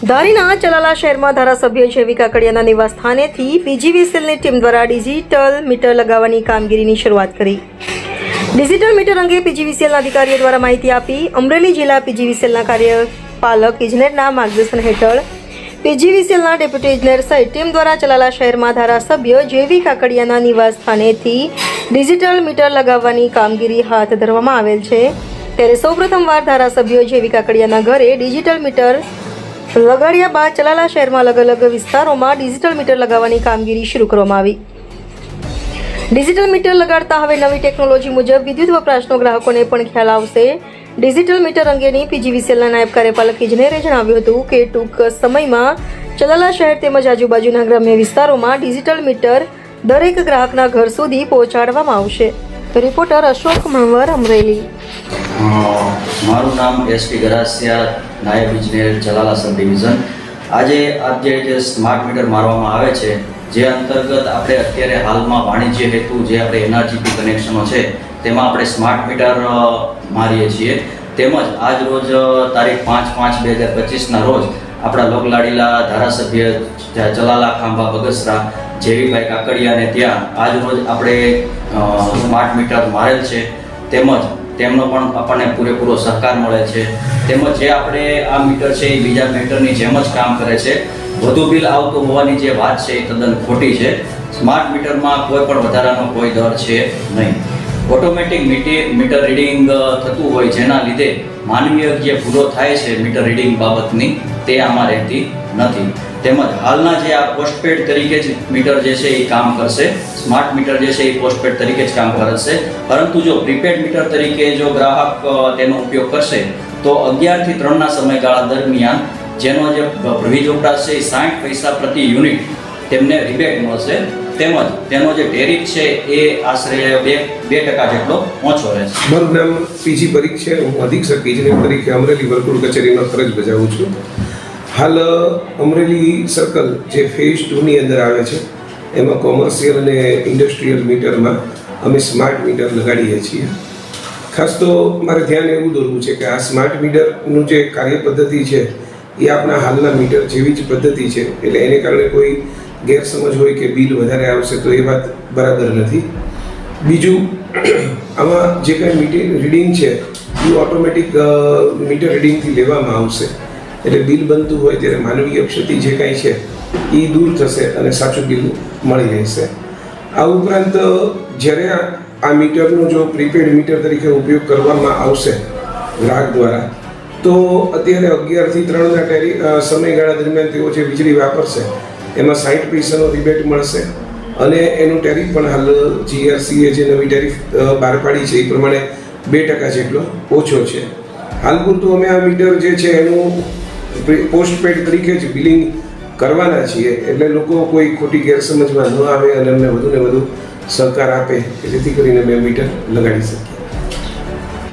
ધારીના ચલાલા શહેરમાં ધારાસભ્ય જેવી કાકડિયાના નિવાસ સ્થાનેથી પીજીવીસીએલની ટીમ દ્વારા ડિજિટલ મીટર લગાવવાની કામગીરીની શરૂઆત કરી. ડિજિટલ મીટર અંગે પીજીવીસીએલના અધિકારીઓ દ્વારા માહિતી આપી. અમરેલી જિલ્લા પીજીવીસીએલના કાર્યપાલક ઇજનેરના માર્ગદર્શન હેઠળ પીજીવીસીએલના ડેપ્યુટી ઇજનેર સહિત ટીમ દ્વારા ચલાલા શહેરમાં ધારાસભ્ય જેવી કાકડિયાના નિવાસ સ્થાનેથી ડિજિટલ મીટર લગાવવાની કામગીરી હાથ ધરવામાં આવેલ છે. ત્યારે સૌપ્રથમવાર ધારાસભ્ય જેવી કાકડિયાના ઘરે ડિજિટલ મીટર લગાડ્યા બાદ ચલાલા શહેરમાં અલગ અલગ વિસ્તારોમાં ડિજિટલ મીટર લગાવવાની કામગીરી શરૂ કરવામાં આવી. ડિજિટલ મીટર લગાડતા હવે નવી ટેકનોલોજી મુજબ વિદ્યુત વપરાશનો ગ્રાહકોને પણ ખ્યાલ આવશે. ડિજિટલ મીટર અંગેની પીજીવીસીએલના નાયબ કાર્યપાલક ઇજનેરે જણાવ્યું હતું કે ટૂંક સમયમાં ચલાલા શહેર તેમજ આજુબાજુના ગ્રામ્ય વિસ્તારોમાં ડિજિટલ મીટર દરેક ગ્રાહકના ઘર સુધી પહોંચાડવામાં આવશે. રિપોર્ટર અશોક મણવર, અમરેલી. મારું નામ એસટી ગરાસિયા, નાયબ ઇજનેર ચલાલા સબ ડિવિઝન. આજે જે સ્માર્ટ મીટર મારવામાં આવે છે, જે અંતર્ગત આપણે અત્યારે હાલમાં વાણિજ્ય હેતુ જે આપણે એનઆરજીપી કનેક્શનો છે તેમાં આપણે સ્માર્ટ મીટર મારીએ છીએ. તેમજ આજ રોજ તારીખ 5/5/2025ના રોજ આપણા લોકલાડીલા ધારાસભ્ય ચલાલા ખાંભા બગસરા જેવીભાઈ કાકડિયાને ત્યાં આજ રોજ આપણે સ્માર્ટ મીટર મારેલ છે. તેમજ તેમનો પણ આપણને પૂરેપૂરો સહકાર મળે છે. તેમજ જે આપણે આ મીટર છે એ બીજા મીટરની જેમ જ કામ કરે છે. વધુ બિલ આવતું હોવાની જે વાત છે એ તદ્દન ખોટી છે. સ્માર્ટ મીટરમાં કોઈ પણ વધારાનો કોઈ દર છે નહીં. ઓટોમેટિક મીટર રીડિંગ થતું હોય, જેના લીધે માનવીય જે ભૂલો થાય છે મીટર રીડિંગ બાબતની તે આમાં રહેતી નથી. તેમજ હાલના જે આ પોસ્ટપેડ તરીકે જ મીટર જે છે એ કામ કરશે. સ્માર્ટ મીટર જે છે એ પોસ્ટપેડ તરીકે જ કામ કરશે. પરંતુ જો પ્રીપેડ મીટર તરીકે જો ગ્રાહક તેનો ઉપયોગ કરશે તો 11 થી 3ના સમયગાળા દરમિયાન જેનો જે વીજ વપરાશ છે એ 60 પૈસા પ્રતિ યુનિટ તેમને રિબેટ મળશે. તેમજ તેનો જે ટેરિફ છે એ આશરે 2% જેટલો ઓછો રહેશે. મારું નામ પીજી પરીખ છે. હું અધિક્ષક ઇજનેર તરીકે અમરેલી વર્તુળ કચેરીમાં ફરજ બજાવું છું. હાલ અમરેલી સર્કલ જે ફેઝ 2ની અંદર આવે છે એમાં કોમર્શિયલ અને ઇન્ડસ્ટ્રીયલ મીટરમાં અમે સ્માર્ટ મીટર લગાડીએ છીએ. ખાસ તો મારે ધ્યાન એવું દોરવું છે કે આ સ્માર્ટ મીટરનું જે કાર્ય પદ્ધતિ છે એ આપણા હાલના મીટર જેવી જ પદ્ધતિ છે. એટલે એને કારણે કોઈ ગેરસમજ હોય કે બિલ વધારે આવશે તો એ વાત બરાબર નથી. બીજું, આમાં જે કંઈ મીટર રીડિંગ છે એ ઓટોમેટિક મીટર રીડિંગથી લેવામાં આવશે. એટલે બિલ બનતું હોય ત્યારે માનવીય ક્ષતિ જે કાંઈ છે એ દૂર થશે અને સાચું બિલ મળી રહેશે. આ ઉપરાંત જ્યારે આ મીટરનો જો પ્રીપેડ મીટર તરીકે ઉપયોગ કરવામાં આવશે ગ્રાહક દ્વારા, તો અત્યારે 11 થી 3ના સમયગાળા દરમિયાન તેઓ જે વીજળી વાપરશે એમાં 60 પૈસાનો રિબેટ મળશે. અને એનું ટેરિફ પણ હાલ જીઆરસીએ જે નવી ટેરિફ બહાર પાડી છે એ પ્રમાણે 2% જેટલો ઓછો છે. હાલ પૂરતું અમે આ મીટર જે છે એનું પોસ્ટપેડ તરીકે જ બિલિંગ કરવાના છીએ. એટલે લોકો કોઈ ખોટી ગેરસમજમાં ન આવે અને અમને વધુને વધુ સહકાર આપે કે જેથી કરીને અમે મીટર લગાડી શકીએ.